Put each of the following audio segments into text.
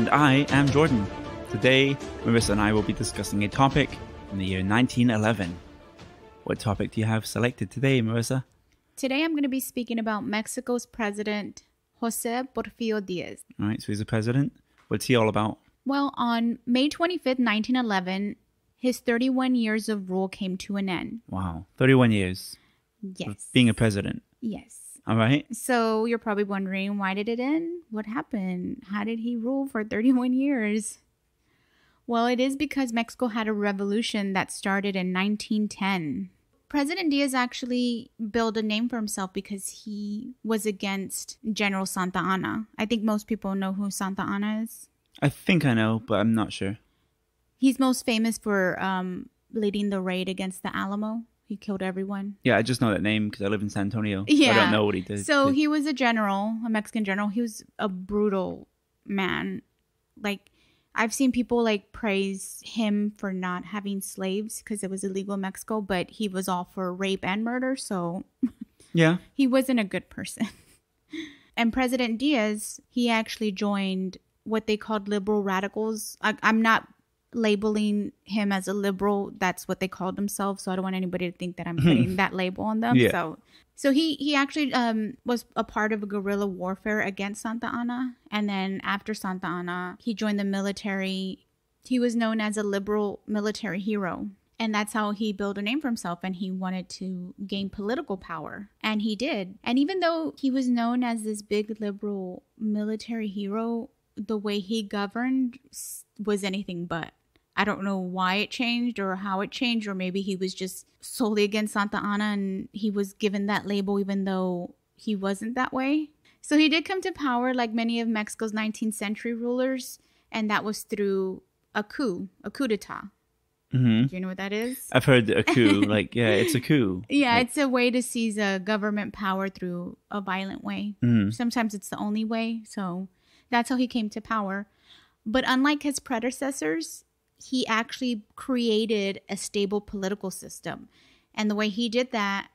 And I am Jordan. Today, Merisa and I will be discussing a topic from the year 1911. What topic do you have selected today, Merisa? Today I'm going to be speaking about Mexico's president, Jose Porfirio Diaz. All right, so he's a president. What's he all about? Well, on May 25th, 1911, his 31 years of rule came to an end. Wow, 31 years Yes. of being a president. Yes. All right. So you're probably wondering, why did it end? What happened? How did he rule for 31 years? Well, it is because Mexico had a revolution that started in 1910. President Diaz actually built a name for himself because he was against General Santa Anna. I think most people know who Santa Anna is. I think I know, but I'm not sure. He's most famous for leading the raid against the Alamo. He killed everyone. Yeah, I just know that name because I live in San Antonio. Yeah. I don't know what he did. So he was a general, a Mexican general. He was a brutal man. Like, I've seen people like praise him for not having slaves because it was illegal in Mexico, but he was all for rape and murder. So Yeah. he wasn't a good person. And President Diaz, he actually joined what they called liberal radicals. I'm not labeling him as a liberal. That's what they called themselves. So I don't want anybody to think that I'm putting that label on them. Yeah. So he actually was a part of a guerrilla warfare against Santa Anna. And then after Santa Anna, he joined the military. He was known as a liberal military hero. And that's how he built a name for himself. And he wanted to gain political power. And he did. And even though he was known as this big liberal military hero, the way he governed was anything but. I don't know why it changed or how it changed, or maybe he was just solely against Santa Anna and he was given that label even though he wasn't that way. So he did come to power like many of Mexico's 19th century rulers, and that was through a coup d'etat. Mm-hmm. Do you know what that is? I've heard a coup. It's a coup. Yeah, like, it's a way to seize a government power through a violent way. Mhm. Sometimes it's the only way. So that's how he came to power. But unlike his predecessors, he actually created a stable political system. And the way he did that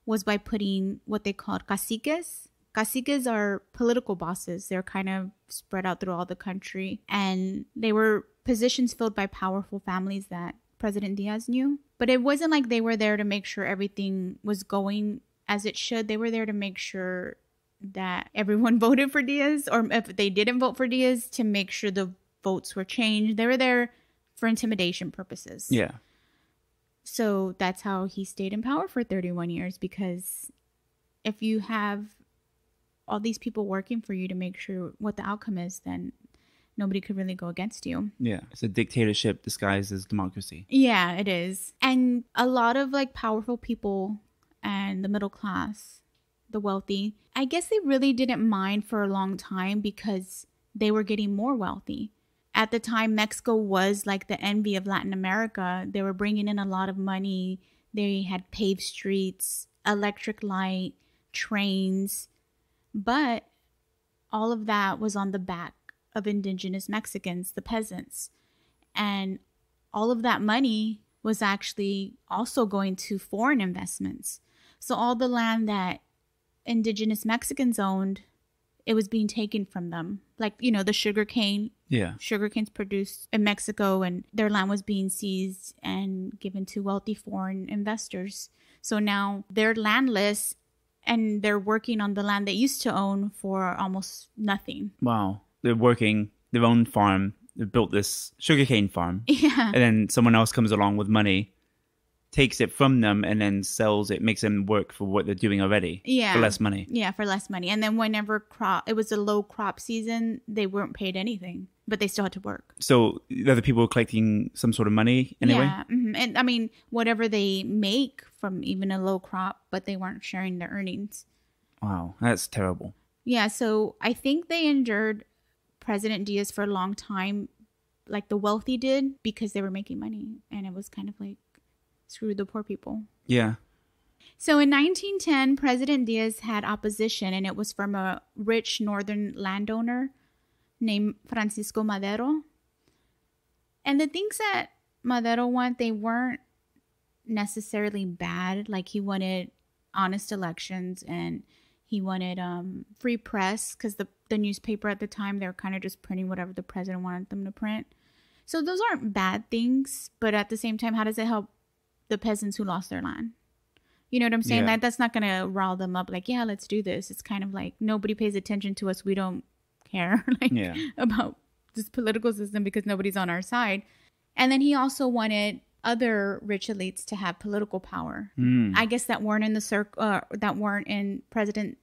was by putting what they called caciques. Caciques are political bosses. They're kind of spread out through all the country. And they were positions filled by powerful families that President Diaz knew. But it wasn't like they were there to make sure everything was going as it should. They were there to make sure that everyone voted for Diaz, or if they didn't vote for Diaz, to make sure the votes were changed. They were there for intimidation purposes. Yeah. So that's how he stayed in power for 31 years, because if you have all these people working for you to make sure what the outcome is, then nobody could really go against you. Yeah. It's a dictatorship disguised as democracy. Yeah, it is. And a lot of like powerful people and the middle class, the wealthy, I guess they really didn't mind for a long time because they were getting more wealthy. At the time, Mexico was like the envy of Latin America. They were bringing in a lot of money. They had paved streets, electric light, trains. But all of that was on the back of indigenous Mexicans, the peasants. And all of that money was actually also going to foreign investments. So all the land that indigenous Mexicans owned, it was being taken from them. Like, the sugar cane. Yeah. Sugarcane's produced in Mexico, and their land was being seized and given to wealthy foreign investors. So now they're landless and they're working on the land they used to own for almost nothing. Wow. They're working their own farm. They built this sugarcane farm. Yeah. And then someone else comes along with money, takes it from them, and then sells it, makes them work for what they're doing already. Yeah. For less money. Yeah, for less money. And then whenever it was a low crop season, they weren't paid anything, but they still had to work. So the other people were collecting some sort of money anyway? Yeah. Mm-hmm. And I mean, whatever they make from even a low crop, but they weren't sharing their earnings. Wow, that's terrible. Yeah, so I think they endured President Diaz for a long time, like the wealthy did, because they were making money. And it was kind of like, screw the poor people. Yeah. So in 1910, President Diaz had opposition, and it was from a rich northern landowner named Francisco Madero. And the things that Madero wanted, they weren't necessarily bad. Like, he wanted honest elections, and he wanted free press, because the newspaper at the time. They were kind of just printing whatever the president wanted them to print. So those aren't bad things, but at the same time, how does it help the peasants who lost their land? You know what I'm saying? Yeah. That's not going to rile them up like, yeah, let's do this. It's kind of like nobody pays attention to us. We don't care about this political system because nobody's on our side. And then he also wanted other rich elites to have political power. I guess that weren't in the circle, that weren't in President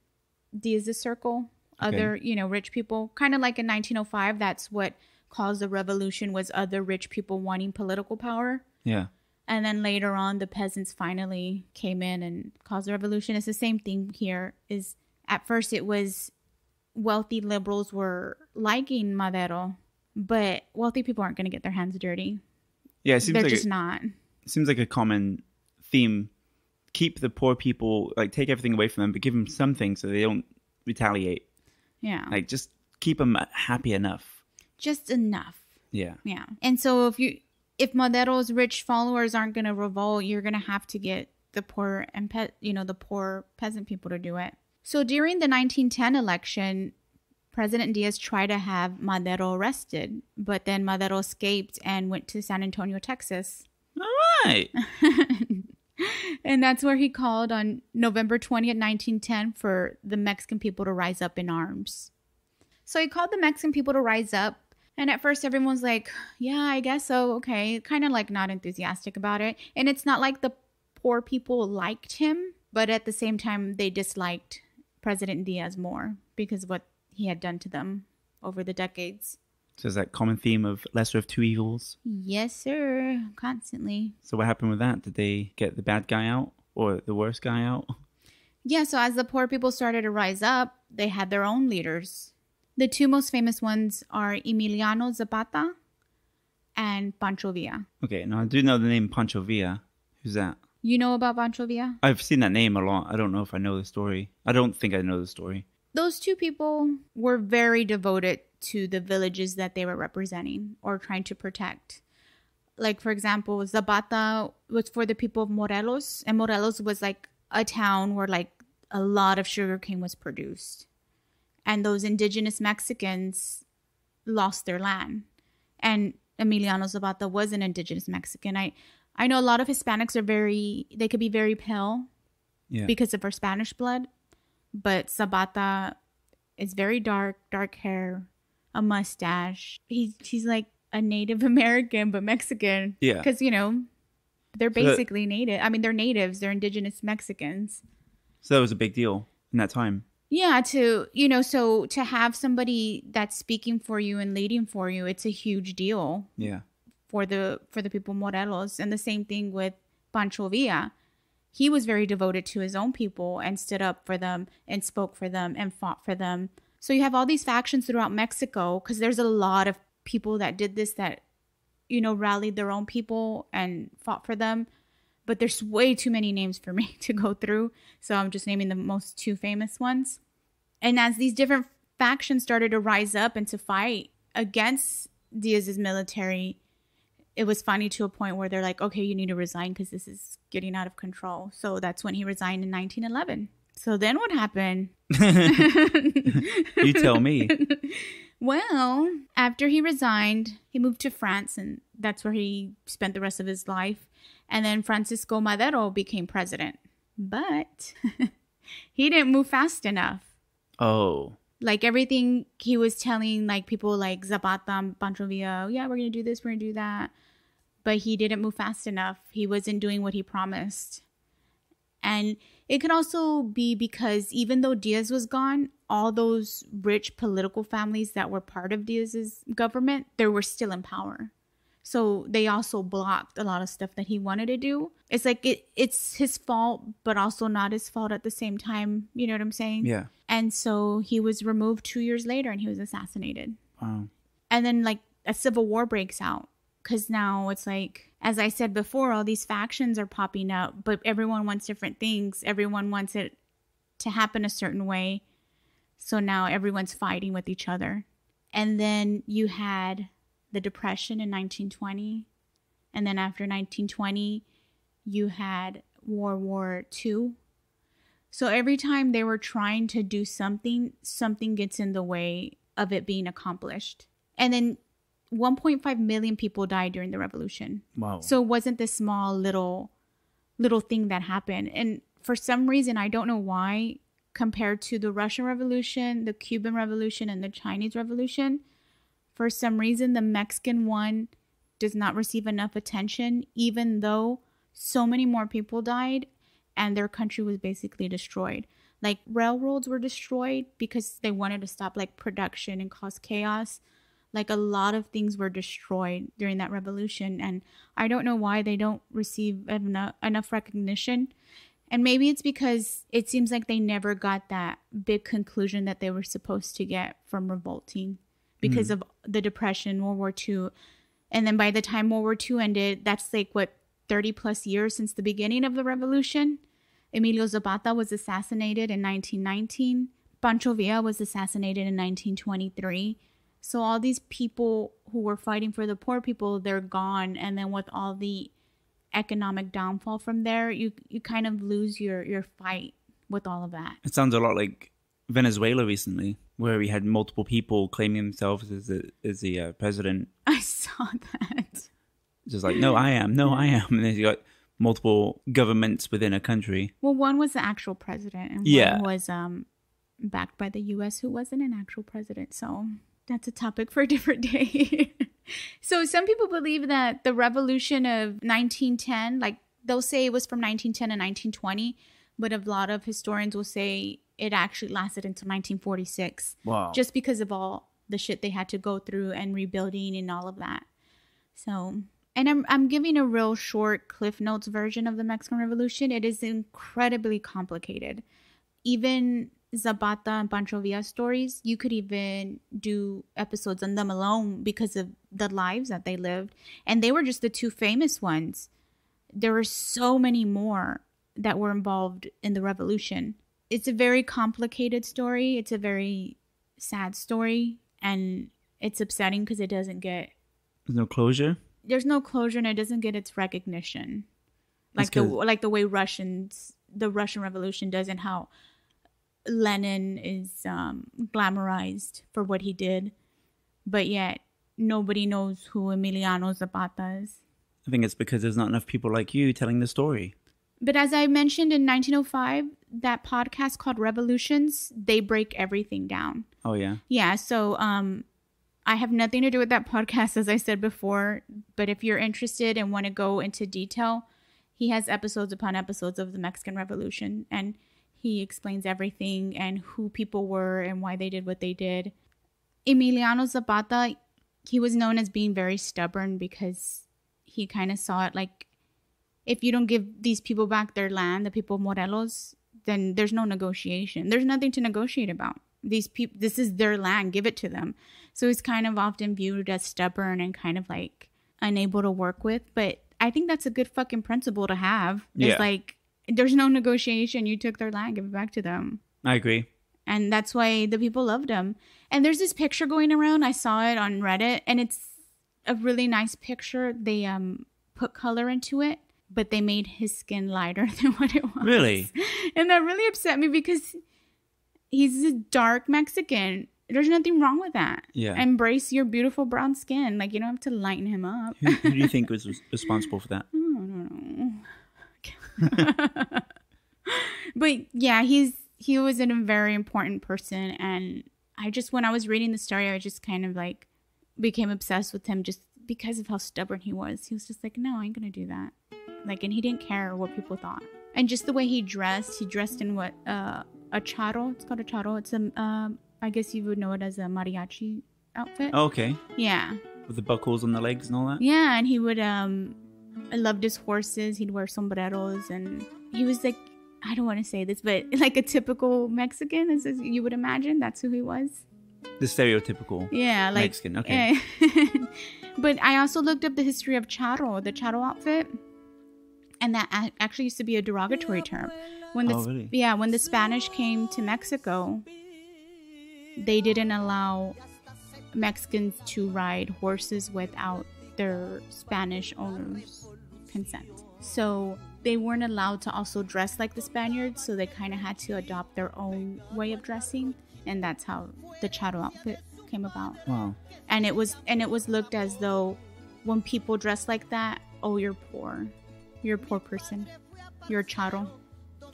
Diaz's circle. Other, rich people. Kind of like in 1905, that's what caused the revolution, was other rich people wanting political power. Yeah. And then later on, the peasants finally came in and caused the revolution. It's the same thing here. Is at first it was wealthy liberals were liking Madero, but wealthy people aren't going to get their hands dirty. Yeah, it seems They're like just not. It seems like a common theme. Keep the poor people, like take everything away from them, but give them something so they don't retaliate. Yeah. Like just keep them happy enough. Just enough. Yeah. Yeah. And so if Madero's rich followers aren't going to revolt, you're going to have to get the poor and the poor peasant people to do it. So during the 1910 election, President Diaz tried to have Madero arrested, but then Madero escaped and went to San Antonio, Texas. All right. And that's where he called on November 20th, 1910 for the Mexican people to rise up in arms. So he called the Mexican people to rise up. And at first everyone's like, yeah, I guess so. Okay. Kind of like not enthusiastic about it. And it's not like the poor people liked him, but at the same time, they disliked President Diaz more because of what he had done to them over the decades. So is that common theme of lesser of two evils? Yes, sir. Constantly. So what happened with that? Did they get the bad guy out or the worst guy out? Yeah, so as the poor people started to rise up, they had their own leaders. The two most famous ones are Emiliano Zapata and Pancho Villa. Okay, now I do know the name Pancho Villa. Who's that? You know about Pancho Villa? I've seen that name a lot. I don't know if I know the story. I don't think I know the story. Those two people were very devoted to the villages that they were representing or trying to protect. Like, for example, Zapata was for the people of Morelos, and Morelos was like a town where like a lot of sugarcane was produced. And those indigenous Mexicans lost their land. And Emiliano Zapata was an indigenous Mexican. I know a lot of Hispanics they could be very pale because of our Spanish blood. But Zapata is very dark hair, a mustache. He's like a Native American, but Mexican. Yeah. Because, they're basically native. I mean, they're natives. They're indigenous Mexicans. So that was a big deal in that time. Yeah, so to have somebody that's speaking for you and leading for you, it's a huge deal. Yeah. For the people of Morelos. And the same thing with Pancho Villa. He was very devoted to his own people and stood up for them and spoke for them and fought for them. So you have all these factions throughout Mexico because there's a lot of people that did this that, rallied their own people and fought for them. But there's way too many names for me to go through. So I'm just naming the most two famous ones. And as these different factions started to rise up and to fight against Diaz's military, it was funny to a point where they're like, okay, you need to resign because this is getting out of control. So that's when he resigned in 1911. So then what happened? You tell me. Well, after he resigned, he moved to France, and that's where he spent the rest of his life. And then Francisco Madero became president. But he didn't move fast enough. Oh. Like everything he was telling like people like Zapata, Pancho Villa, yeah, we're going to do this, we're going to do that. But he didn't move fast enough. He wasn't doing what he promised. And it could also be because even though Diaz was gone, all those rich political families that were part of Diaz's government, they were still in power. So they also blocked a lot of stuff that he wanted to do. It's like it's his fault, but also not his fault at the same time. You know what I'm saying? Yeah. And so he was removed 2 years later and he was assassinated. Wow. And then like a civil war breaks out. Because now it's like, as I said before, all these factions are popping up, but everyone wants different things. Everyone wants it to happen a certain way. So now everyone's fighting with each other. And then you had the Depression in 1920. And then after 1920, you had World War II. So every time they were trying to do something, something gets in the way of it being accomplished. And then 1.5 million people died during the revolution. Wow. So it wasn't this small little thing that happened. And for some reason, I don't know why, compared to the Russian Revolution, the Cuban Revolution, and the Chinese Revolution, for some reason, the Mexican one does not receive enough attention, even though so many more people died and their country was basically destroyed. Like, railroads were destroyed because they wanted to stop like production and cause chaos. Like, a lot of things were destroyed during that revolution, and I don't know why they don't receive enough recognition. And maybe it's because it seems like they never got that big conclusion that they were supposed to get from revolting because of the Depression, World War II. And then by the time World War II ended, that's like, 30 plus years since the beginning of the revolution. Emiliano Zapata was assassinated in 1919. Pancho Villa was assassinated in 1923. So all these people who were fighting for the poor people, they're gone. And then with all the economic downfall from there, you kind of lose your fight with all of that. It sounds a lot like Venezuela recently, where we had multiple people claiming themselves as the president. I saw that. Just like, no, I am. And then you got multiple governments within a country. Well, one was the actual president, and one was backed by the U.S., who wasn't an actual president. So that's a topic for a different day. So some people believe that the revolution of 1910, like, they'll say it was from 1910 to 1920, but a lot of historians will say it actually lasted until 1946. Wow. Just because of all the shit they had to go through and rebuilding and all of that. So, and I'm giving a real short Cliff Notes version of the Mexican Revolution. It is incredibly complicated. Even Zapata and Pancho Villa stories, you could even do episodes on them alone because of the lives that they lived. And they were just the two famous ones. There were so many more that were involved in the revolution. It's a very complicated story. It's a very sad story. And it's upsetting because it doesn't get... There's no closure? There's no closure, and it doesn't get its recognition. Like the way the Russian Revolution does, and how Lenin is glamorized for what he did, but yet nobody knows who Emiliano Zapata is. I think it's because there's not enough people like you telling the story. But as I mentioned in 1905, that podcast called Revolutions, they break everything down. Oh, yeah? Yeah, so I have nothing to do with that podcast, as I said before, but if you're interested and want to go into detail, he has episodes upon episodes of the Mexican Revolution, and he explains everything and who people were and why they did what they did. Emiliano Zapata, he was known as being very stubborn because he kind of saw it like, if you don't give these people back their land, the people of Morelos, then there's no negotiation. There's nothing to negotiate about. These people, this is their land, give it to them. So he's kind of often viewed as stubborn and kind of like unable to work with. But I think that's a good fucking principle to have. Yeah. It's like, there's no negotiation. You took their land, give it back to them. I agree. And that's why the people loved him. And there's this picture going around. I saw it on Reddit, and it's a really nice picture. They put color into it, but they made his skin lighter than what it was. Really? And that really upset me because he's a dark Mexican. There's nothing wrong with that. Yeah. Embrace your beautiful brown skin. Like, you don't have to lighten him up. Who do you think was responsible for that? I don't know. But yeah, he was a very important person. And when I was reading the story, I just kind of like became obsessed with him just because of how stubborn he was. He was just like, no, I ain't going to do that. Like, and he didn't care what people thought. And just the way he dressed in what, a charro. It's called a charro. It's I guess you would know it as a mariachi outfit. Oh, okay. Yeah. With the buckles on the legs and all that? Yeah, and he would, I loved his horses. He'd wear sombreros, and he was like, I don't want to say this, but like a typical Mexican, as you would imagine. That's who he was. The stereotypical Mexican, okay. Yeah. But I also looked up the history of charro, the charro outfit. And that actually used to be a derogatory term. Really? Yeah, when the Spanish came to Mexico, they didn't allow Mexicans to ride horses without their Spanish owners' consent. So they weren't allowed to also dress like the Spaniards, so they kind of had to adopt their own way of dressing, and that's how the charo outfit came about. Wow. And it was looked as though when people dress like that, oh, you're poor. You're a poor person. You're a charo.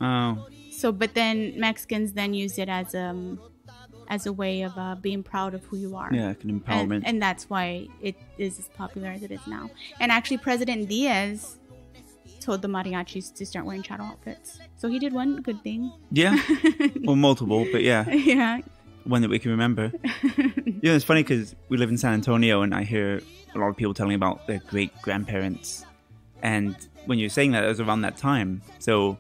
Oh. So, but then Mexicans then used it as a way of being proud of who you are. Yeah, like an empowerment. And that's why it is as popular as it is now. And actually, President Diaz told the mariachis to start wearing charo outfits. So he did one good thing. Yeah. Well, multiple, but yeah. Yeah. One that we can remember. Yeah, it's funny because we live in San Antonio and I hear a lot of people telling about their great-grandparents. And when you're saying that, it was around that time. So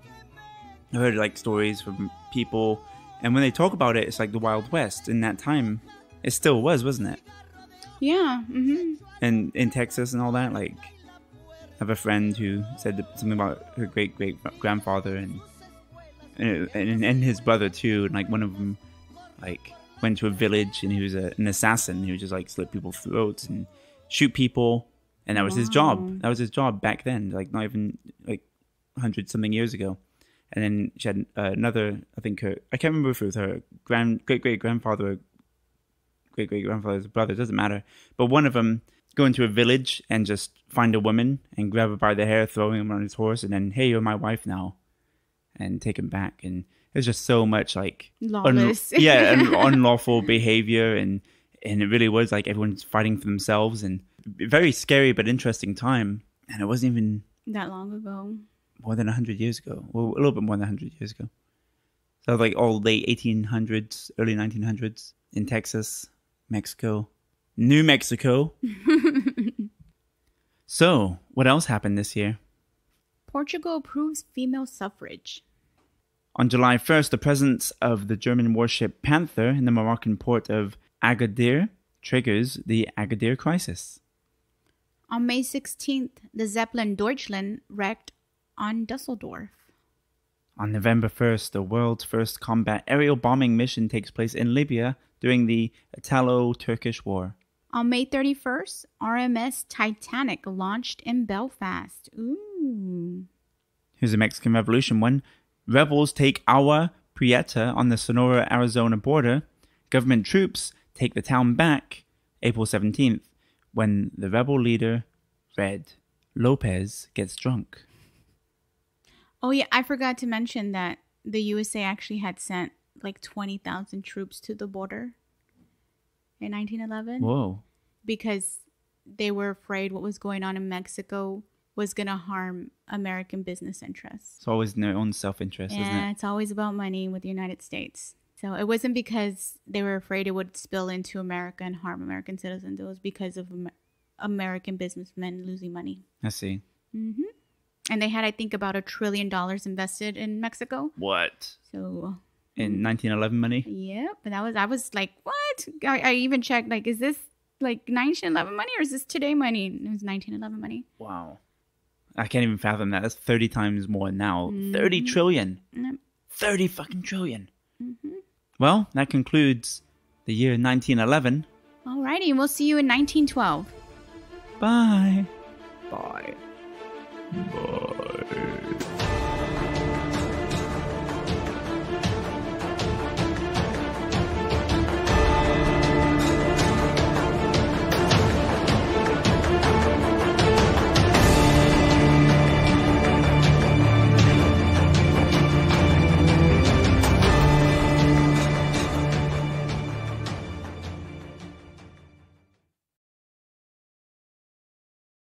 I heard like stories from people, and when they talk about it, it's like the Wild West. In that time, it still was, wasn't it? Yeah. Mm-hmm. And in Texas and all that, like, I have a friend who said something about her great-great-grandfather and his brother too. And like one of them, like, went to a village and he was an assassin. He would just like slit people's throats and shoot people, and that was his job. That was his job back then, like not even like 100-something years ago. And then she had another, I think I can't remember if it was her great-great-grandfather or great-great-grandfather's brother, it doesn't matter. But one of them go into a village and just find a woman and grab her by the hair, throwing him on his horse, and then, hey, you're my wife now, and take him back. And there's just so much like lawless, unlawful behavior, and it really was like everyone's fighting for themselves, and very scary but interesting time. And it wasn't even that long ago. More than 100 years ago. Well, a little bit more than 100 years ago. So like all late 1800s, early 1900s in Texas, Mexico, New Mexico. So, what else happened this year? Portugal approves female suffrage. On July 1st, the presence of the German warship Panther in the Moroccan port of Agadir triggers the Agadir crisis. On May 16th, the Zeppelin Deutschland wrecked on Dusseldorf. On November 1st, the world's first combat aerial bombing mission takes place in Libya during the Italo-Turkish War. On May 31st, RMS Titanic launched in Belfast. Ooh. Here's a Mexican Revolution one. Rebels take Agua Prieta on the Sonora-Arizona border. Government troops take the town back April 17th when the rebel leader, Red Lopez, gets drunk. Oh, yeah, I forgot to mention that the USA actually had sent like 20,000 troops to the border in 1911. Whoa. Because they were afraid what was going on in Mexico was going to harm American business interests. It's always in their own self-interest, isn't it? Yeah, it's always about money with the United States. So it wasn't because they were afraid it would spill into America and harm American citizens. It was because of American businessmen losing money. I see. Mm-hmm. And they had, I think, about $1 trillion invested in Mexico. What? So in 1911 money? Yep. And I was like, what? I even checked, like, is this like 1911 money or is this today money? And it was 1911 money. Wow. I can't even fathom that. That's 30 times more now. Mm-hmm. 30 trillion. Yep. 30 fucking trillion. Mm-hmm. Well, that concludes the year 1911. Alrighty, we'll see you in 1912. Bye. Bye. Bye.